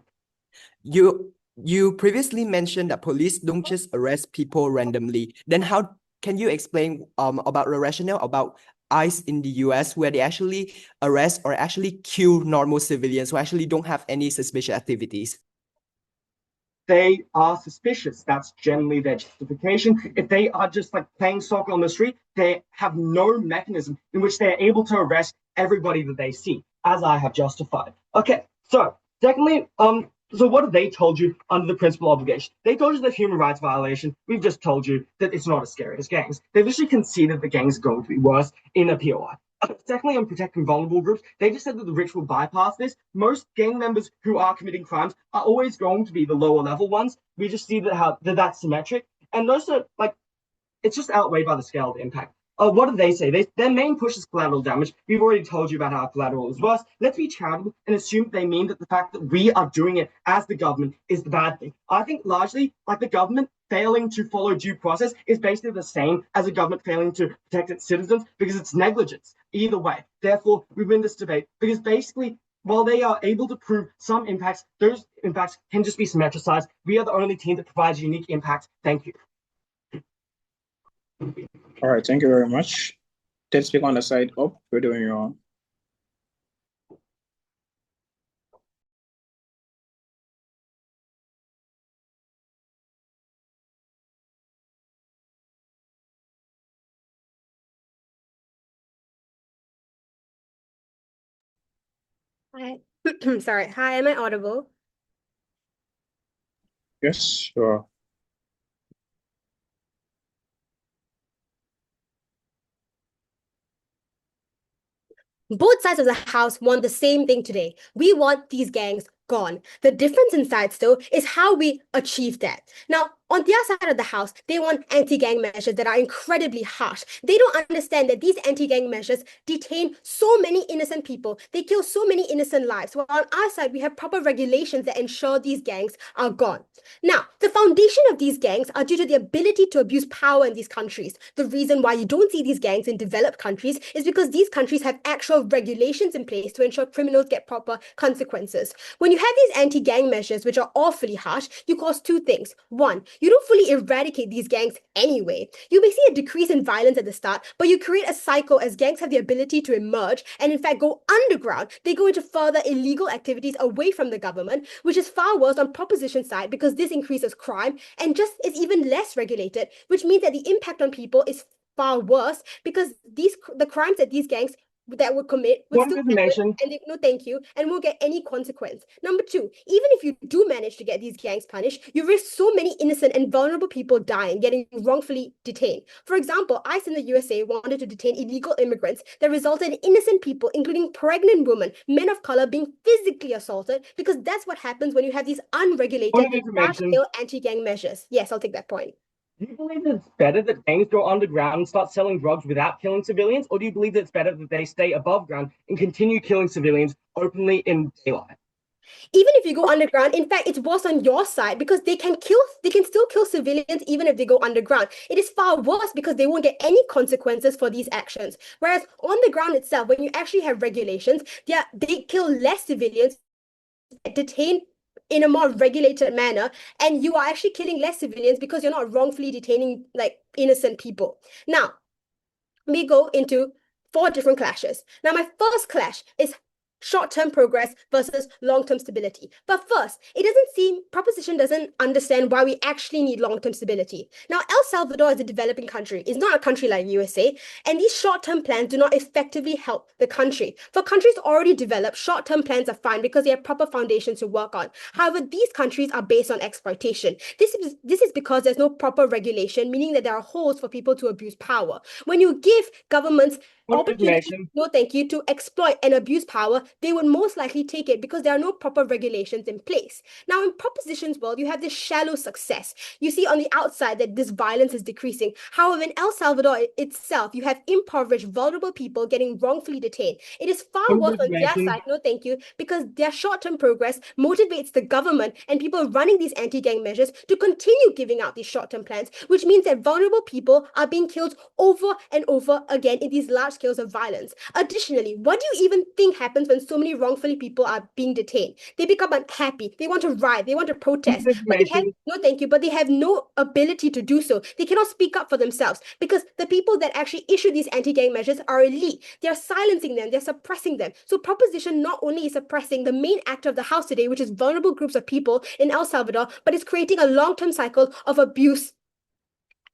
You previously mentioned that police don't just arrest people randomly. Then how can you explain about the rationale about ICE in the US, where they actually arrest or actually kill normal civilians who actually don't have any suspicious activities? They are suspicious. That's generally their justification. If they are just playing soccer on the street, they have no mechanism in which they're able to arrest everybody that they see, as I have justified. Okay, so secondly, so what have they told you under the principal obligation? They told you that human rights violation. We've just told you that it's not as scary as gangs. They've literally conceded that gangs are going to be worse in a POI. Secondly, on protecting vulnerable groups, they just said that the rich will bypass this. Most gang members who are committing crimes are always going to be the lower level ones. We just see that's symmetric. And also, it's just outweighed by the scale of the impact. What do they say? Their main push is collateral damage. We've already told you about how collateral is worse. Let's be charitable and assume they mean that the fact that we are doing it as the government is the bad thing. I think largely, the government failing to follow due process is basically the same as a government failing to protect its citizens, because it's negligence either way. Therefore, we win this debate, because basically, while they are able to prove some impacts, those impacts can just be symmetricized. We are the only team that provides unique impacts. Thank you. All right, thank you very much. Let's speak on the side up. We're doing your Hi. Sorry. Hi, am I audible? yes, sure. Both sides of the house want the same thing today. We want these gangs gone. The difference in sides, though, is how we achieve that. Now, on their side of the house, they want anti-gang measures that are incredibly harsh. They don't understand that these anti-gang measures detain so many innocent people. They kill so many innocent lives. While on our side, we have proper regulations that ensure these gangs are gone. Now, the foundation of these gangs are due to the ability to abuse power in these countries. The reason why you don't see these gangs in developed countries is because these countries have actual regulations in place to ensure criminals get proper consequences. When you have these anti-gang measures, which are awfully harsh, you cause two things. One, you don't fully eradicate these gangs anyway. You may see a decrease in violence at the start, but you create a cycle as gangs have the ability to emerge and in fact go underground. They go into further illegal activities away from the government, which is far worse on proposition side because this increases crime and just is even less regulated, which means that the impact on people is far worse because the crimes that these gangs that would commit would Point still of happen information. and they, no thank you and won't get any consequence. Number two, even if you do manage to get these gangs punished, you risk so many innocent and vulnerable people dying, getting wrongfully detained. For example, ICE in the USA wanted to detain illegal immigrants that resulted in innocent people, including pregnant women, men of color, being physically assaulted because that's what happens when you have these unregulated, Point of information. large-scale anti-gang measures. Yes, I'll take that point. Do you believe that it's better that gangs go underground and start selling drugs without killing civilians, or do you believe that it's better that they stay above ground and continue killing civilians openly in daylight? Even if you go underground, in fact, it's worse on your side because they can still kill civilians even if they go underground. It is far worse because they won't get any consequences for these actions. Whereas on the ground itself, when you actually have regulations, they kill less civilians, detain in a more regulated manner, and you are actually killing less civilians because you're not wrongfully detaining like innocent people. Now, we go into 4 different clashes. Now, my first clash is short-term progress versus long-term stability. But first, proposition doesn't understand why we actually need long-term stability. Now, El Salvador is a developing country. It's not a country like USA, and these short-term plans do not effectively help the country. For countries already developed, short-term plans are fine because they have proper foundations to work on. However, these countries are based on exploitation. This is because there's no proper regulation, meaning that there are holes for people to abuse power. When you give governments opportunity, no thank you, to exploit and abuse power, they would most likely take it because there are no proper regulations in place. Now, in propositions world, you have this shallow success. You see on the outside that this violence is decreasing. However, in El Salvador itself, you have impoverished, vulnerable people getting wrongfully detained. It is far worse on their side, no thank you, because their short-term progress motivates the government and people running these anti-gang measures to continue giving out these short-term plans, which means that vulnerable people are being killed over and over again in these large scales of violence. Additionally, what do you even think happens when so many wrongfully people are being detained? They become unhappy. They want to riot. They want to protest. But they have, no, thank you. But they have no ability to do so. They cannot speak up for themselves because the people that actually issue these anti-gang measures are elite. They're silencing them. They're suppressing them. So proposition not only is suppressing the main actor of the house today, which is vulnerable groups of people in El Salvador, but it's creating a long-term cycle of abuse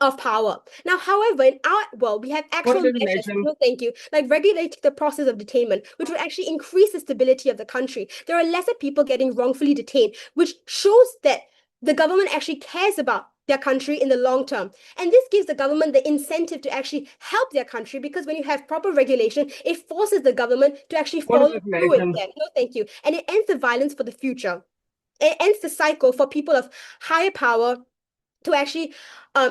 of power. Now, however, in our world, we have actual measures, no thank you, like regulating the process of detainment, which would actually increase the stability of the country. There are lesser people getting wrongfully detained, which shows that the government actually cares about their country in the long term. And this gives the government the incentive to actually help their country because when you have proper regulation, it forces the government to actually follow through with them. No, thank you. And it ends the violence for the future. It ends the cycle for people of higher power to actually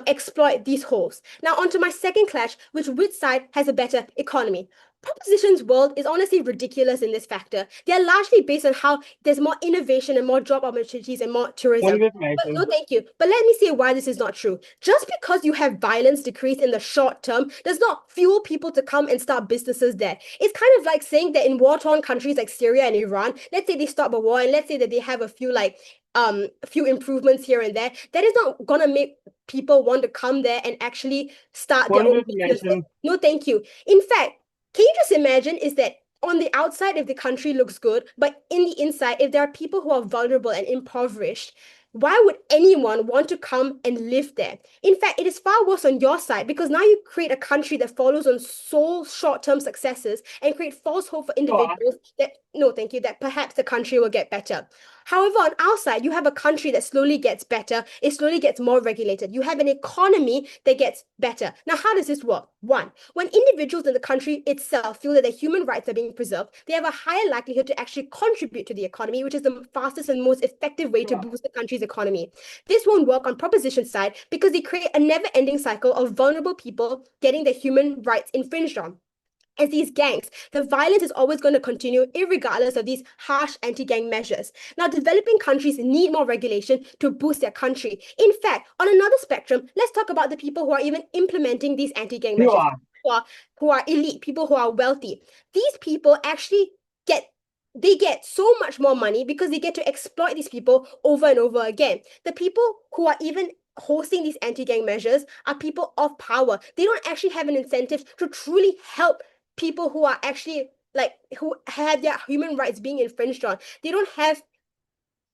exploit these holes. Now, onto my second clash, which side has a better economy. Proposition's world is honestly ridiculous in this factor. They are largely based on how there's more innovation and more job opportunities and more tourism. But, no, thank you. But let me say why this is not true. Just because you have violence decrease in the short term does not fuel people to come and start businesses there. It's kind of like saying that in war-torn countries like Syria and Iran, let's say they stop a war and let's say that they have a few improvements here and there, that is not gonna make people want to come there and actually start their own businesses. No, thank you. In fact, can you just imagine is that on the outside, if the country looks good, but in the inside, if there are people who are vulnerable and impoverished, why would anyone want to come and live there? In fact, it is far worse on your side because now you create a country that follows on sole short-term successes and create false hope for individuals that, no, thank you, that perhaps the country will get better. However, on our side, you have a country that slowly gets better, it slowly gets more regulated. You have an economy that gets better. Now, how does this work? One, when individuals in the country itself feel that their human rights are being preserved, they have a higher likelihood to actually contribute to the economy, which is the fastest and most effective way to boost the country's economy. This won't work on proposition side because they create a never-ending cycle of vulnerable people getting their human rights infringed on. As these gangs, the violence is always going to continue irregardless of these harsh anti-gang measures. Now, developing countries need more regulation to boost their country. In fact, on another spectrum, let's talk about the people who are even implementing these anti-gang measures, who are elite, people who are wealthy. These people actually get so much more money because they get to exploit these people over and over again. The people who are even hosting these anti-gang measures are people of power. They don't actually have an incentive to truly help people who are actually who have their human rights being infringed on. They don't have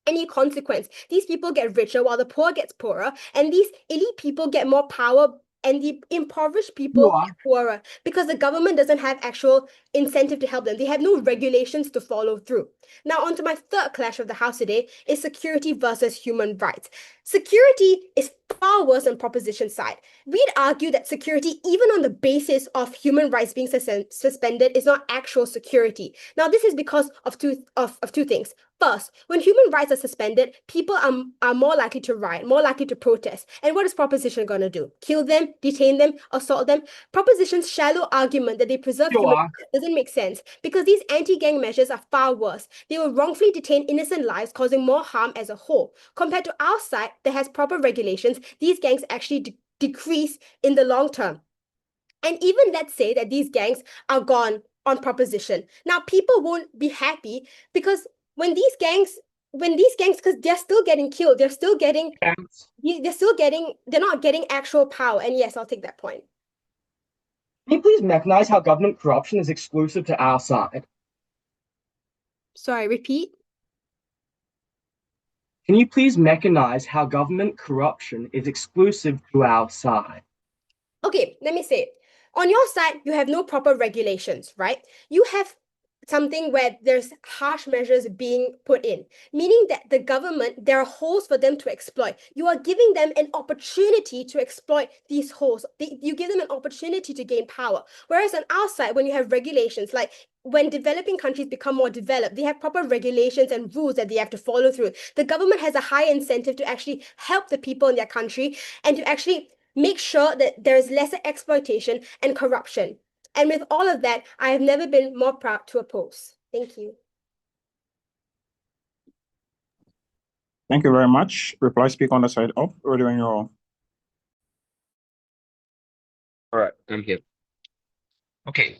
any consequence. These people get richer while the poor gets poorer, and these elite people get more power, and the impoverished people get poorer because the government doesn't have actual incentive to help them. They have no regulations to follow through. Now, on to my third clash of the house today is security versus human rights. Security is far worse on proposition side. We'd argue that security, even on the basis of human rights being suspended, is not actual security. Now, this is because of two things. First, when human rights are suspended, people are more likely to riot, more likely to protest. And what is proposition going to do? Kill them, detain them, assault them? Proposition's shallow argument that they preserve human rights doesn't make sense because these anti-gang measures are far worse. They will wrongfully detain innocent lives, causing more harm as a whole. Compared to our side that has proper regulations, these gangs actually decrease in the long term. And even let's say that these gangs are gone on proposition. Now, people won't be happy because because they're still getting killed, they're not getting actual power. And yes, I'll take that point. Can you please mechanize how government corruption is exclusive to our side? Sorry, repeat. Can you please mechanize how government corruption is exclusive to our side? Okay, let me say it. On your side, you have no proper regulations, right? You have something where there's harsh measures being put in, meaning that the government, there are holes for them to exploit. You are giving them an opportunity to exploit these holes. You give them an opportunity to gain power. Whereas on our side, when you have regulations, like when developing countries become more developed, they have proper regulations and rules that they have to follow through. The government has a high incentive to actually help the people in their country and to actually make sure that there is lesser exploitation and corruption. And with all of that, I have never been more proud to oppose. Thank you. Thank you very much. Reply speak on the side up. Ready when you're all. All right, I'm here. Okay.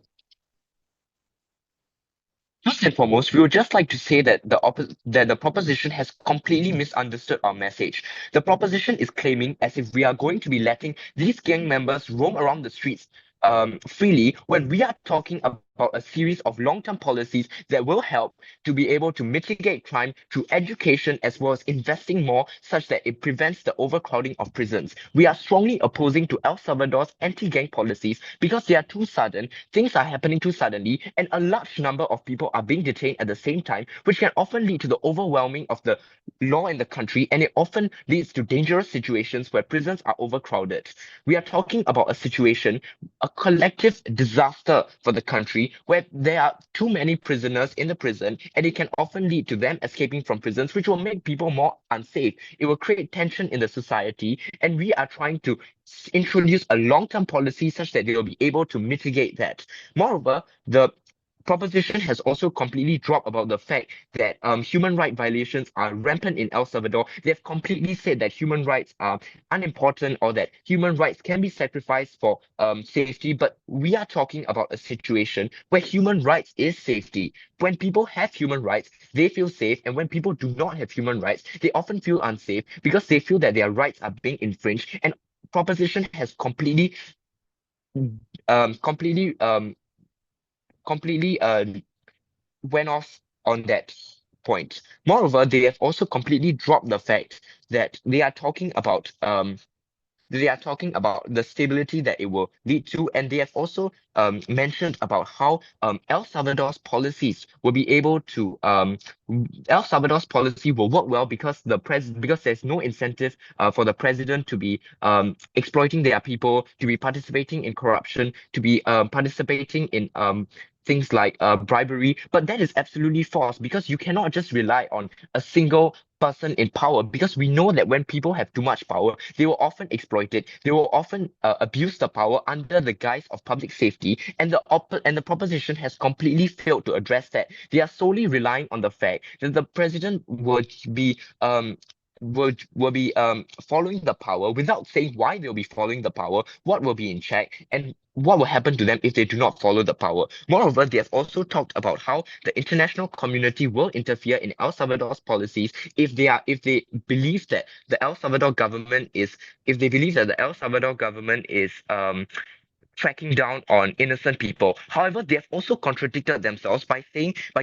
First and foremost, we would just like to say that the proposition has completely misunderstood our message. The proposition is claiming as if we are going to be letting these gang members roam around the streets freely when we are talking about a series of long-term policies that will help to be able to mitigate crime through education as well as investing more such that it prevents the overcrowding of prisons. We are strongly opposing to El Salvador's anti-gang policies because they are too sudden, things are happening too suddenly, and a large number of people are being detained at the same time, which can often lead to the overwhelming of the law in the country, and it often leads to dangerous situations where prisons are overcrowded. We are talking about a situation, a collective disaster for the country where there are too many prisoners in the prison, and it can often lead to them escaping from prisons, which will make people more unsafe. It will create tension in the society, and we are trying to introduce a long-term policy such that they will be able to mitigate that. Moreover, the proposition has also completely dropped about the fact that human right violations are rampant in El Salvador. They've completely said that human rights are unimportant or that human rights can be sacrificed for safety, but we are talking about a situation where human rights is safety. When people have human rights, they feel safe, and when people do not have human rights, they often feel unsafe because they feel that their rights are being infringed, and proposition has completely went off on that point. Moreover, they have also completely dropped the fact that they are talking about They are talking about the stability that it will lead to, and they have also mentioned about how El Salvador's policies will be able to El Salvador's policy will work well because because there's no incentive for the president to be exploiting their people, to be participating in corruption, to be participating in things like bribery. But that is absolutely false, because you cannot just rely on a single person in power, because we know that when people have too much power, they will often exploit it. They will often abuse the power under the guise of public safety, and the proposition has completely failed to address that. They are solely relying on the fact that the president would be following the power without saying why they'll be following the power, what will be in check, and what will happen to them if they do not follow the power. Moreover, they have also talked about how the international community will interfere in El Salvador's policies if they believe that the El Salvador government is cracking down on innocent people. However, they have also contradicted themselves by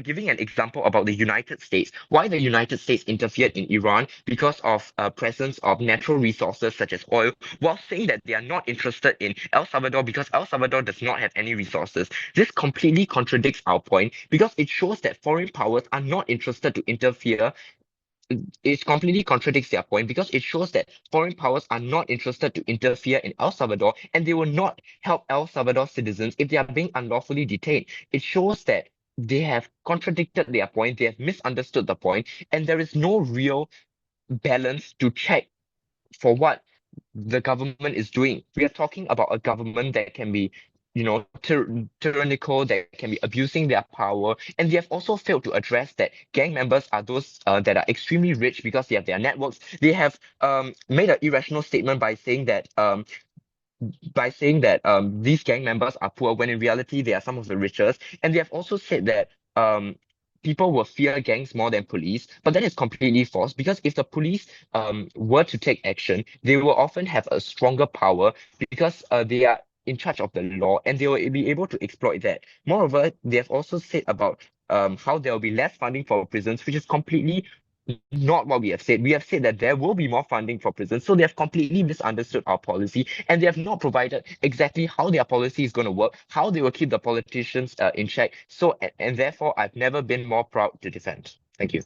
giving an example about the United States. Why the United States interfered in Iran because of presence of natural resources such as oil, while saying that they are not interested in El Salvador because El Salvador does not have any resources. This completely contradicts our point, because it shows that foreign powers are not interested to interfere. It completely contradicts their point, because it shows that foreign powers are not interested to interfere in El Salvador, and they will not help El Salvador citizens if they are being unlawfully detained. It shows that they have contradicted their point, they have misunderstood the point, and there is no real balance to check for what the government is doing. We are talking about a government that can be, tyrannical, that can be abusing their power, and they have also failed to address that gang members are those that are extremely rich because they have their networks. They have made an irrational statement by saying that these gang members are poor, when in reality they are some of the richest. And they have also said that people will fear gangs more than police, but that is completely false, because if the police were to take action, they will often have a stronger power, because they are in charge of the law, and they will be able to exploit that. Moreover, they have also said about how there will be less funding for prisons, which is completely not what we have said. We have said that there will be more funding for prisons. So they have completely misunderstood our policy, and they have not provided exactly how their policy is going to work, how they will keep the politicians in check. So, and therefore, I've never been more proud to defend. Thank you.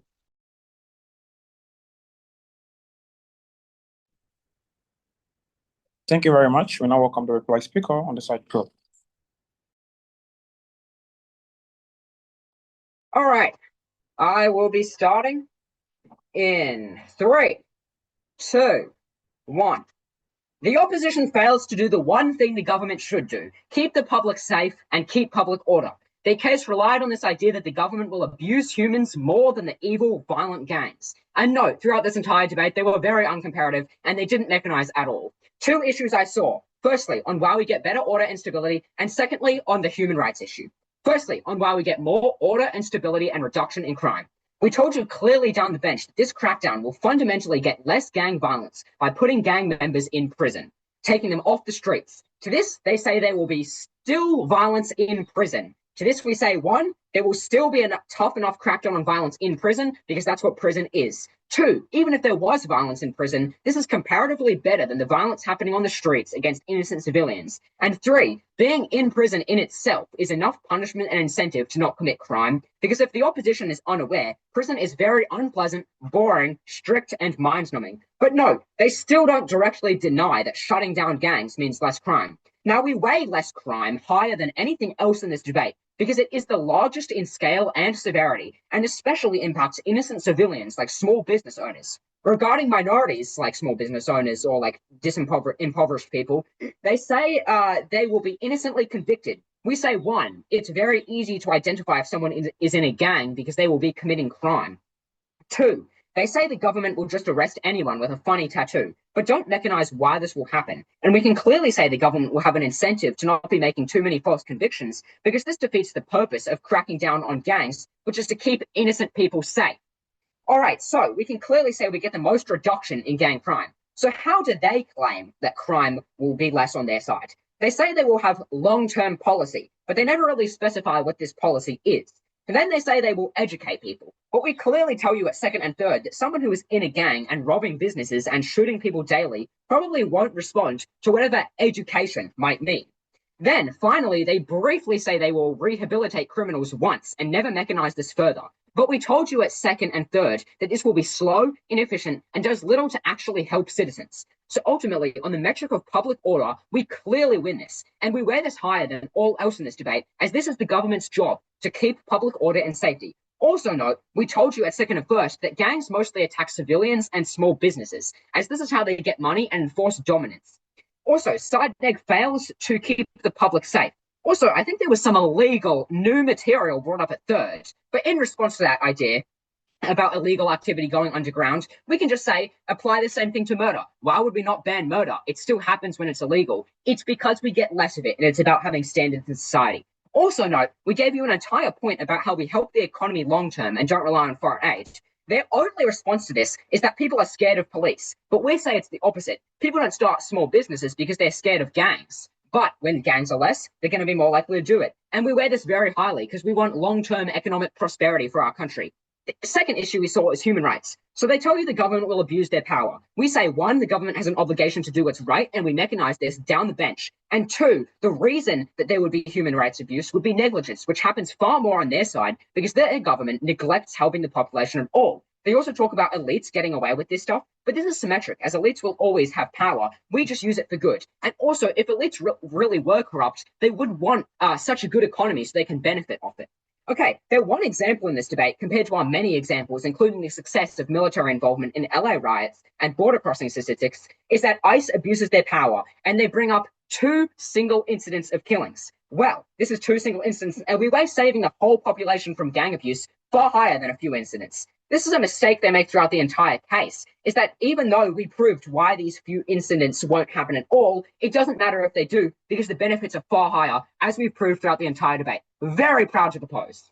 Thank you very much. We now welcome the reply speaker on the side. Go. All right, I will be starting in 3, 2, 1. The opposition fails to do the one thing the government should do: keep the public safe and keep public order. Their case relied on this idea that the government will abuse humans more than the evil, violent gangs. And no, throughout this entire debate, they were very uncomparative, and they didn't mechanize at all. 2 issues I saw. Firstly, on why we get better order and stability, and secondly, on the human rights issue. Firstly, on why we get more order and stability and reduction in crime. We told you clearly down the bench that this crackdown will fundamentally get less gang violence by putting gang members in prison, taking them off the streets. To this, they say there will be still violence in prison. To this, we say, 1, there will still be a tough enough crackdown on violence in prison, because that's what prison is. 2, even if there was violence in prison, this is comparatively better than the violence happening on the streets against innocent civilians. And 3, being in prison in itself is enough punishment and incentive to not commit crime, because if the opposition is unaware, prison is very unpleasant, boring, strict, and mind-numbing. But no, they still don't directly deny that shutting down gangs means less crime. Now, we weigh less crime higher than anything else in this debate, because it is the largest in scale and severity, and especially impacts innocent civilians like small business owners. Regarding minorities like small business owners or like impoverished people, they say they will be innocently convicted. We say, 1, it's very easy to identify if someone is in a gang because they will be committing crime. 2, they say the government will just arrest anyone with a funny tattoo, but don't mechanize why this will happen. And we can clearly say the government will have an incentive to not be making too many false convictions, because this defeats the purpose of cracking down on gangs, which is to keep innocent people safe. All right, so we can clearly say we get the most reduction in gang crime. So how do they claim that crime will be less on their side? They say they will have long-term policy, but they never really specify what this policy is. And then they say they will educate people. But we clearly tell you at second and third that someone who is in a gang and robbing businesses and shooting people daily probably won't respond to whatever education might mean. Then, finally, they briefly say they will rehabilitate criminals once and never mechanize this further. But we told you at second and third that this will be slow, inefficient, and does little to actually help citizens. So ultimately, on the metric of public order, we clearly win this. And we wear this higher than all else in this debate, as this is the government's job to keep public order and safety. Also note, we told you at second and first that gangs mostly attack civilians and small businesses, as this is how they get money and enforce dominance. Also, side neg fails to keep the public safe. Also, I think there was some illegal new material brought up at third, but in response to that idea about illegal activity going underground, we can just say, apply the same thing to murder. Why would we not ban murder? It still happens when it's illegal. It's because we get less of it, and it's about having standards in society. Also note, we gave you an entire point about how we help the economy long-term and don't rely on foreign aid. Their only response to this is that people are scared of police, but we say it's the opposite. People don't start small businesses because they're scared of gangs. But when gangs are less, they're going to be more likely to do it. And we wear this very highly because we want long-term economic prosperity for our country. The second issue we saw is human rights. So they tell you the government will abuse their power. We say, one, the government has an obligation to do what's right, and we mechanize this down the bench. And two, the reason that there would be human rights abuse would be negligence, which happens far more on their side because their government neglects helping the population at all. They also talk about elites getting away with this stuff, but this is symmetric, as elites will always have power. We just use it for good. And also, if elites really were corrupt, they would want such a good economy so they can benefit off it. Okay, they're one example in this debate compared to our many examples, including the success of military involvement in LA riots and border crossing statistics, is that ICE abuses their power and they bring up 2 single incidents of killings. Well, this is 2 single incidents, and we weigh saving the whole population from gang abuse far higher than a few incidents. This is a mistake they make throughout the entire case, is that even though we proved why these few incidents won't happen at all, it doesn't matter if they do, because the benefits are far higher, as we've proved throughout the entire debate. Very proud to propose.